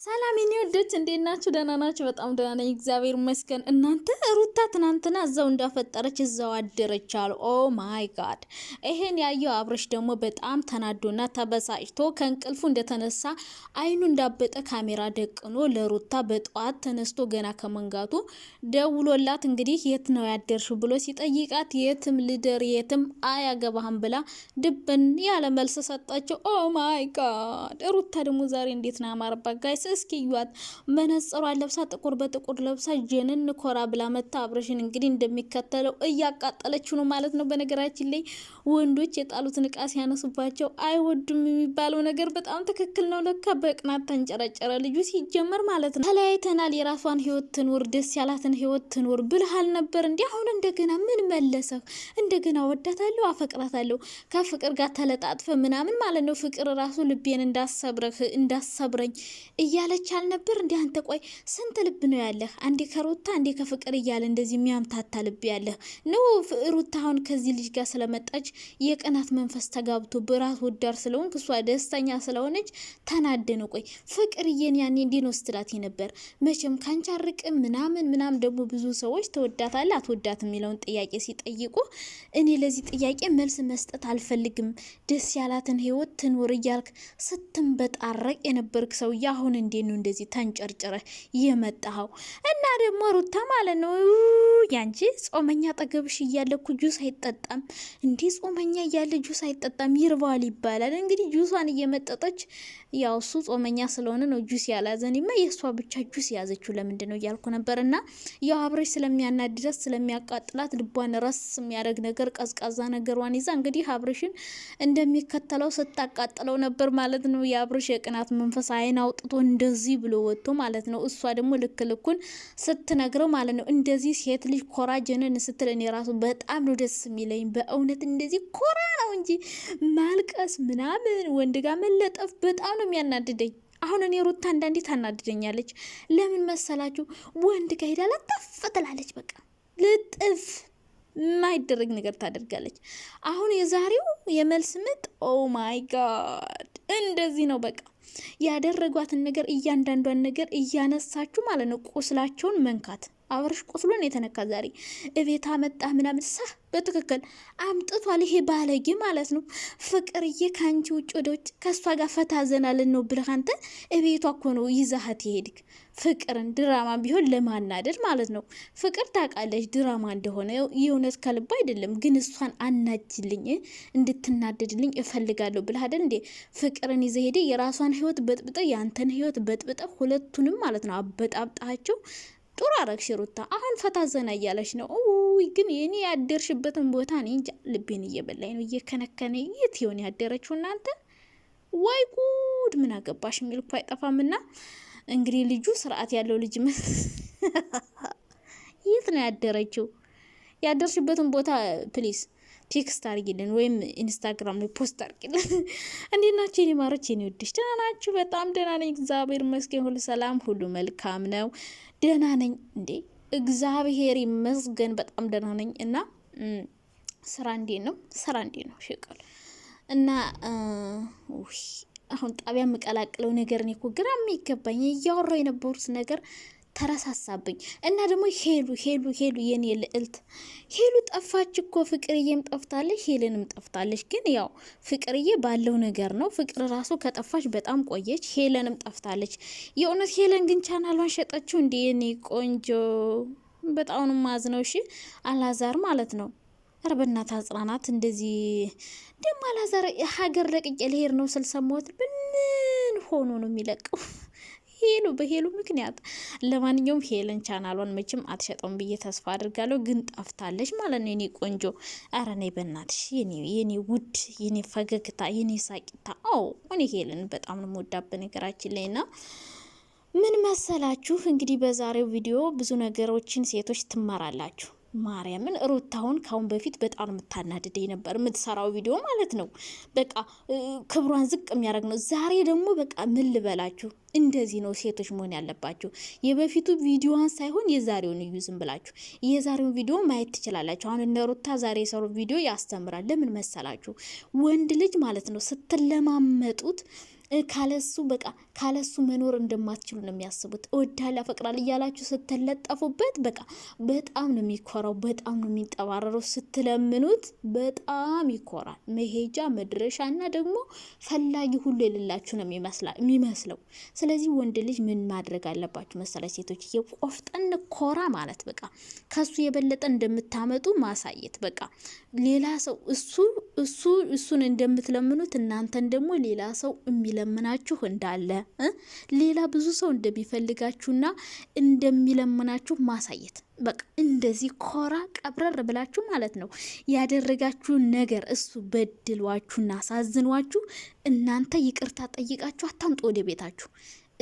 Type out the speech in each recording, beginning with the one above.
ሰላም የኔ ወዶች እንዴት ናችሁ? ደህና ናችሁ? በጣም ደህና ነኝ እግዚአብሔር ይመስገን። እናንተ ሩታ ትናንትና እዛው እንዳፈጠረች እዛው አደረች አሉ። ኦ ማይ ጋድ! ይሄን ያየው አብርሽ ደግሞ በጣም ተናዶና ተበሳጭቶ ከእንቅልፉ እንደተነሳ አይኑ እንዳበጠ ካሜራ ደቅኖ ለሩታ በጠዋት ተነስቶ ገና ከመንጋቱ ደውሎላት እንግዲህ የት ነው ያደርሽው ብሎ ሲጠይቃት የትም ልደር የትም አያገባህም ብላ ድብን ያለ መልስ ሰጣቸው። ኦ ማይ ጋድ! ሩታ ደግሞ ዛሬ እንዴት ነው ያማረባት ጋይስ! እስኪ ይዋት መነጽሯን ለብሳ ጥቁር በጥቁር ለብሳ ጀነን ኮራ ብላ መታ አብርሽን እንግዲህ እንደሚከተለው እያቃጠለችው ነው ማለት ነው። በነገራችን ላይ ወንዶች የጣሉትን እቃ ሲያነሱባቸው አይወዱም የሚባለው ነገር በጣም ትክክል ነው። ለካ በቅናት ተንጨረጨረ ልጁ ሲጀመር ማለት ነው። ተለያይተናል፣ የራሷን ህይወት ትኑር፣ ደስ ያላትን ህይወት ትኑር ብልሃል ነበር እንዴ? አሁን እንደገና ምን መለሰህ? እንደገና ወዳታለሁ፣ አፈቅራታለሁ ከፍቅር ጋር ተለጣጥፈ ምናምን ማለት ነው። ፍቅር ራሱ ልቤን እንዳሰብረኝ እያለች አልነበር እንዴ? አንተ ቆይ ስንት ልብ ነው ያለህ? አንዴ ከሩታ አንዴ ከፍቅር እያለ እንደዚህ የሚያምታታ ልብ ያለህ ነው? ሩታ አሁን ከዚህ ልጅ ጋር ስለመጣች የቀናት መንፈስ ተጋብቶ በራስ ወዳር ስለሆንክ እሷ ደስተኛ ስለሆነች ተናደነ። ቆይ ፍቅርዬን ያኔ እንዴ ነው ስትላት ነበር? መቼም ካንቺ አርቅም ምናምን ደግሞ ብዙ ሰዎች ተወዳታለ አትወዳት የሚለውን ጥያቄ ሲጠይቁ እኔ ለዚህ ጥያቄ መልስ መስጠት አልፈልግም፣ ደስ ያላትን ህይወት ትኖር እያልክ ስትንበጣረቅ የነበርክ ሰው አሁን እንዴት ነው እንደዚህ ተንጨርጭረ የመጣው? እና ደግሞ ሩታ ማለት ነው ያንቺ ጾመኛ ጠገብሽ እያለ እኮ ጁስ አይጠጣም እንዴ? ጾመኛ እያለ ጁስ አይጠጣም ይርባል ይባላል። እንግዲህ ጁሷን እየመጠጠች ያው እሱ ጾመኛ ስለሆነ ነው ጁስ ያላዘንማ የሷ ብቻ ጁስ ያዘችው ለምንድን ነው እያልኩ ነበርና ያው አብርሽ ስለሚያናድዳት ስለሚያቃጥላት ልቧን ረስ የሚያደርግ ነገር ቀዝቃዛ ነገሯን ይዛ እንግዲህ አብርሽን እንደሚከተለው ስታቃጥለው ነበር ማለት ነው። የአብርሽ የቅናት መንፈስ አይን አውጥቶ እንደዚህ ብሎ ወጥቶ ማለት ነው። እሷ ደግሞ ልክ ልኩን ስትነግረው ማለት ነው። እንደዚህ ሴት ልጅ ኮራ ጀነን ስትል እኔ ራሱ በጣም ነው ደስ የሚለኝ በእውነት። እንደዚህ ኮራ ነው እንጂ ማልቀስ ምናምን ወንድ ጋር መለጠፍ በጣም ነው የሚያናድደኝ። አሁን እኔ ሩታ አንዳንዴ ታናድደኛለች። ለምን መሰላችሁ? ወንድ ጋር ሄዳ ለጠፍ ትላለች። በቃ ልጥፍ የማይደረግ ነገር ታደርጋለች። አሁን የዛሬው የመልስ ምት ኦ ማይ ጋድ እንደዚህ ነው በቃ ያደረጓትን ነገር እያንዳንዷን ነገር እያነሳችሁ ማለት ነው ቁስላቸውን መንካት። አብርሽ ቁስሉን የተነካ ዛሬ እቤት አመጣ ምናምን በትክክል አምጥቷል። ይሄ ባለጌ ማለት ነው። ፍቅርዬ ከአንቺ ውጭ ወደ ውጭ ከእሷ ጋር ፈታ ዘናልን ነው ብለህ አንተ እቤቷ እኮ ነው ይዛሀት ይሄድክ። ፍቅርን ድራማ ቢሆን ለማናደድ ማለት ነው። ፍቅር ታውቃለች ድራማ እንደሆነ የእውነት ከልባ አይደለም። ግን እሷን አናጅልኝ እንድትናደድልኝ እፈልጋለሁ ብለህ አይደል እንዴ ፍቅርን ይዘህ ሄደ የራሷን ህይወት በጥብጠ ያንተን ህይወት በጥብጠ ሁለቱንም ማለት ነው አበጣብጣቸው። ጥሩ አረግሽ ሩታ። አሁን ፈታ ዘና እያለች ነው። ግን የኔ ያደርሽበትን ቦታ እኔ እንጃ ልቤን እየበላኝ ነው እየከነከነ። የት ይሆን ያደረችው እናንተ? ወይ ጉድ! ምን አገባሽ የሚል እኮ አይጠፋምና እንግዲህ ልጁ ስርዓት ያለው ልጅ የት ነው ያደረችው? ያደርሽበትን ቦታ ፕሊዝ ቴክስት አርጊልን ወይም ኢንስታግራም ላይ ፖስት አርጊልን። እንዴት ናችሁ የኔ ማሮች የኔ ወድሽ? ደህና ናችሁ? በጣም ደህና ነኝ እግዚአብሔር ይመስገን። ሁሉ ሰላም ሁሉ መልካም ነው። ደህና ነኝ እንዴ እግዚአብሔር ይመስገን በጣም ደህና ነኝ። እና ስራ እንዴት ነው? ስራ እንዴት ነው? ሽቀል እና አሁን ጣቢያ የምቀላቅለው ነገር እኔ እኮ ግራ የሚገባኝ እያወራው የነበሩት ነገር ተረሳሳብኝ። እና ደግሞ ሄሉ የኔ ልዕልት ሄሉ ጠፋች እኮ። ፍቅርዬም ጠፍታለች፣ ሄለንም ጠፍታለች። ግን ያው ፍቅርዬ ባለው ነገር ነው። ፍቅር ራሱ ከጠፋች በጣም ቆየች። ሄለንም ጠፍታለች። የእውነት ሄለን ግን ቻናሏን ሸጠችው እንዴ? የኔ ቆንጆ በጣም ነው ማዝነው። እሺ አላዛር ማለት ነው። ረበናት አጽናናት። እንደዚህ ደሞ አላዛር ሀገር ለቅቄ ልሄድ ነው ስልሰሞት ምን ሆኖ ነው የሚለቀው? ሄሉ በሄሉ ምክንያት። ለማንኛውም ሄለን ቻናሏን መቼም አትሸጠውም ብዬ ተስፋ አድርጋለሁ። ግን ጠፍታለች ማለት ነው። የኔ ቆንጆ አረ ነይ በእናትሽ የኔ ውድ የኔ ፈገግታ የኔ ሳቂታ። እኔ ሄለን በጣም ነው የምወዳት በነገራችን ላይ። ና ምን መሰላችሁ እንግዲህ በዛሬው ቪዲዮ ብዙ ነገሮችን ሴቶች ትማራላችሁ። ማርያምን ሩታውን ካሁን በፊት በጣም የምታናድደኝ ነበር የምትሰራው ቪዲዮ ማለት ነው። በቃ ክብሯን ዝቅ የሚያደርግ ነው። ዛሬ ደግሞ በቃ ምን ልበላችሁ እንደዚህ ነው ሴቶች መሆን ያለባችሁ። የበፊቱ ቪዲዮዋን ሳይሆን የዛሬውን እዩ። ዝም ብላችሁ የዛሬውን ቪዲዮ ማየት ትችላላችሁ። አሁን እነ ሩታ ዛሬ የሰሩ ቪዲዮ ያስተምራል። ለምን መሰላችሁ? ወንድ ልጅ ማለት ነው ስትለማመጡት ካለሱ በቃ ካለሱ መኖር እንደማትችሉ ነው የሚያስቡት። እወድሃለሁ አፈቅራለሁ እያላችሁ ስትለጠፉበት በቃ በጣም ነው የሚኮራው፣ በጣም ነው የሚንጠባረረው። ስትለምኑት በጣም ይኮራል። መሄጃ መድረሻ እና ደግሞ ፈላጊ ሁሉ የሌላችሁ ነው የሚመስለው። ስለዚህ ወንድ ልጅ ምን ማድረግ አለባችሁ መሰላችሁ ሴቶች? የቆፍጠን ኮራ ማለት በቃ ከሱ የበለጠ እንደምታመጡ ማሳየት። በቃ ሌላ ሰው እሱን እንደምትለምኑት እናንተን ደግሞ ሌላ ሰው የሚለምናችሁ እንዳለ ሌላ ብዙ ሰው እንደሚፈልጋችሁና እንደሚለምናችሁ ማሳየት። በቃ እንደዚህ ኮራ ቀብረር ብላችሁ ማለት ነው ያደረጋችሁን ነገር እሱ በድሏችሁና አሳዝኗችሁ እናንተ ይቅርታ ጠይቃችሁ አታምጡ ወደ ቤታችሁ።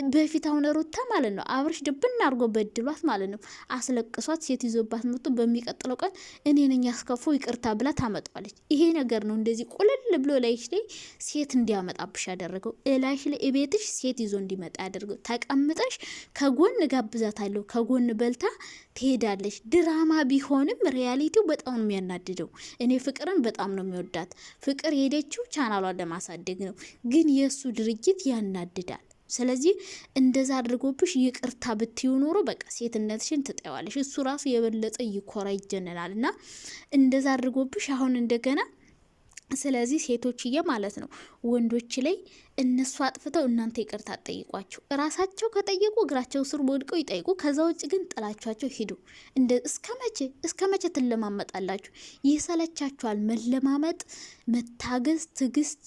በፊት አሁን ሩታ ማለት ነው አብርሽ ድብና አድርጎ በድሏት ማለት ነው አስለቅሷት ሴት ይዞባት መጥቶ በሚቀጥለው ቀን እኔ ነኝ ያስከፉ ይቅርታ ብላ ታመጣለች። ይሄ ነገር ነው እንደዚህ ቁልል ብሎ ላይሽ ላይ ሴት እንዲያመጣብሽ ያደረገው። እላይሽ ላይ እቤትሽ ሴት ይዞ እንዲመጣ ያደርገው። ተቀምጠሽ ከጎን ጋብዛታለሁ ከጎን በልታ ትሄዳለች። ድራማ ቢሆንም ሪያሊቲው በጣም ነው የሚያናድደው። እኔ ፍቅርን በጣም ነው የሚወዳት። ፍቅር ሄደችው ቻናሏን ለማሳደግ ነው፣ ግን የእሱ ድርጊት ያናድዳል። ስለዚህ እንደዛ አድርጎብሽ ይቅርታ ብትዩ ኖሮ በቃ ሴትነትሽን ትጠዋለሽ። እሱ ራሱ የበለጠ ይኮራ ይጀነናል። እና እንደዛ አድርጎብሽ አሁን እንደገና ስለዚህ ሴቶችዬ ማለት ነው ወንዶች ላይ እነሱ አጥፍተው እናንተ ይቅርታ ጠይቋቸው። ራሳቸው ከጠየቁ እግራቸው ስር ወድቀው ይጠይቁ። ከዛ ውጭ ግን ጥላቻቸው ሂዱ። እስከ መቼ ትለማመጣላችሁ? ይሰለቻችኋል። መለማመጥ፣ መታገዝ፣ ትግስት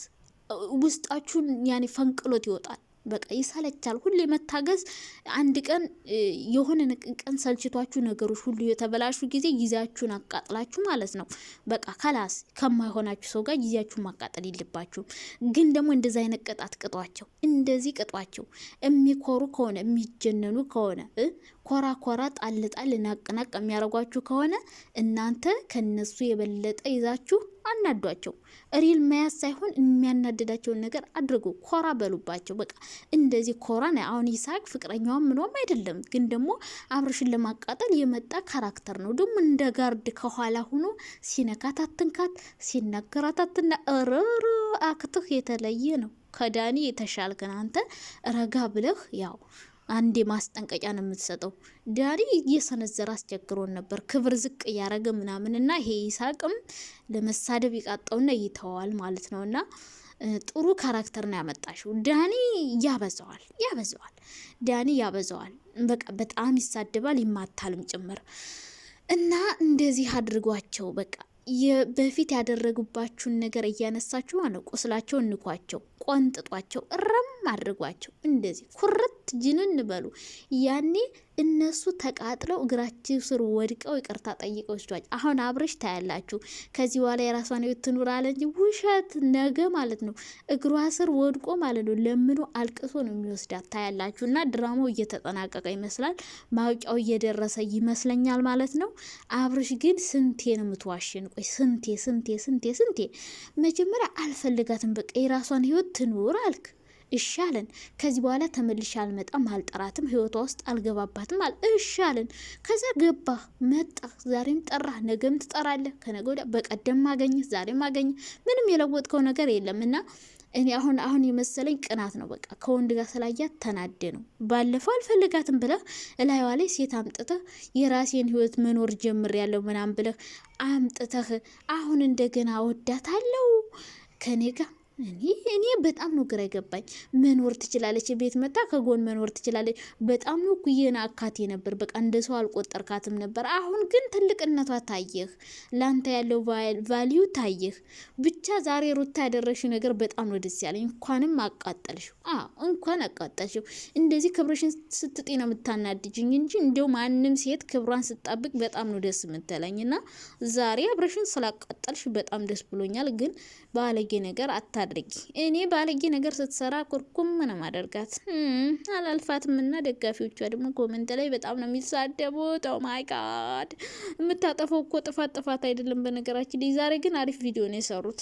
ውስጣችሁን ያኔ ፈንቅሎት ይወጣል። በቃ ይሰለቻል። ሁሌ መታገዝ አንድ ቀን የሆነ ቀን ሰልችቷችሁ ነገሮች ሁሉ የተበላሹ ጊዜያችሁን አቃጥላችሁ ማለት ነው በቃ ከላስ ከማይሆናችሁ ሰው ጋር ጊዜያችሁን ማቃጠል የለባችሁም። ግን ደግሞ እንደዛ አይነት ቅጣት ቅጧቸው፣ እንደዚህ ቅጧቸው። የሚኮሩ ከሆነ የሚጀነኑ ከሆነ ኮራ ጣል ናቅናቅ የሚያደርጓችሁ ከሆነ እናንተ ከነሱ የበለጠ ይዛችሁ አናዷቸው። ሪል መያዝ ሳይሆን የሚያናድዳቸውን ነገር አድርጉ። ኮራ በሉባቸው። በቃ እንደዚህ ኮራ ነው። አሁን ይሳቅ ፍቅረኛዋም ምንም አይደለም፣ ግን ደግሞ አብርሽን ለማቃጠል የመጣ ካራክተር ነው። ደግሞ እንደ ጋርድ ከኋላ ሆኖ ሲነካት አትንካት፣ ሲናገራት አትና ረሮ አክትህ የተለየ ነው። ከዳኒ የተሻልከን አንተ ረጋ ብለህ ያው አንዴ ማስጠንቀቂያ ነው የምትሰጠው። ዳኒ እየሰነዘረ አስቸግሮን ነበር፣ ክብር ዝቅ እያረገ ምናምንና ይሄ ይሳቅም ለመሳደብ ይቃጣውና ይተዋል ማለት ነውና ጥሩ ካራክተር ነው ያመጣሽው። ዳኒ ያበዛዋል። ዳኒ ያበዛዋል። በቃ በጣም ይሳደባል፣ ይማታልም ጭምር እና እንደዚህ አድርጓቸው። በቃ በፊት ያደረጉባችሁን ነገር እያነሳችሁ ማለት ቁስላቸው እንኳቸው፣ ቆንጥጧቸው፣ እረም አድርጓቸው። እንደዚህ ኩርት ጅንን በሉ። ያኔ እነሱ ተቃጥለው እግራችሁ ስር ወድቀው ይቅርታ ጠይቀው ይስቷቸው። አሁን አብርሽ ታያላችሁ ከዚህ በኋላ የራሷን ህይወት ትኑር አለ እንጂ ውሸት ነገ ማለት ነው እግሯ ስር ወድቆ ማለት ነው ለምኖ አልቅሶ ነው የሚወስዳት ታያላችሁ። እና ድራማው እየተጠናቀቀ ይመስላል፣ ማውቂያው እየደረሰ ይመስለኛል ማለት ነው። አብርሽ ግን ስንቴ ነው የምትዋሽን? ቆይ ስንቴ መጀመሪያ አልፈልጋትም በቃ የራሷን ህይወት ትኑር አልክ። እሻለን ከዚህ በኋላ ተመልሼ አልመጣም፣ አልጠራትም፣ ህይወቷ ውስጥ አልገባባትም አለ። እሻለን ከዛ ገባ መጣ፣ ዛሬም ጠራ፣ ነገም ትጠራለህ፣ ከነገ ወዲያ በቀደም ማገኘህ፣ ዛሬም ማገኘህ፣ ምንም የለወጥከው ነገር የለም። እና እኔ አሁን የመሰለኝ ቅናት ነው። በቃ ከወንድ ጋር ስላያት ተናደ ነው። ባለፈው አልፈልጋትም ብለህ እላይዋ ላይ ሴት አምጥተህ የራሴን ህይወት መኖር ጀምሬያለሁ ምናምን ብለህ አምጥተህ አሁን እንደገና ወዳታለሁ ከኔ ጋር እኔ በጣም ነው ግራ የገባኝ። መኖር ትችላለች፣ ቤት መጣ ከጎን መኖር ትችላለች። በጣም ነው ኩየና አካቴ ነበር። በቃ እንደ ሰው አልቆጠርካትም ነበር። አሁን ግን ትልቅነቷ ታየህ፣ ላንተ ያለው ቫልዩ ታየህ። ብቻ ዛሬ ሩታ ያደረግሽው ነገር በጣም ነው ደስ ያለኝ። እንኳንም አቃጠልሽው። እንኳን አቃጠልሽው። እንደዚህ ክብርሽን ስትጤ ነው የምታናድጅኝ እንጂ እንደው ማንም ሴት ክብሯን ስጣብቅ በጣም ነው ደስ የምትለኝና ዛሬ አብረሽን ስላቃጠልሽ በጣም ደስ ብሎኛል። ግን ባለጌ ነገር አታድርጊ። እኔ ባለጌ ነገር ስትሰራ ኩርኩም ምንም አደርጋት አላልፋትም። እና ደጋፊዎቿ ደግሞ ኮመንት ላይ በጣም ነው የሚሳደቡት። ኦ ማይ ጋድ የምታጠፈው እኮ ጥፋት አይደለም። በነገራችን ዛሬ ግን አሪፍ ቪዲዮ ነው የሰሩት።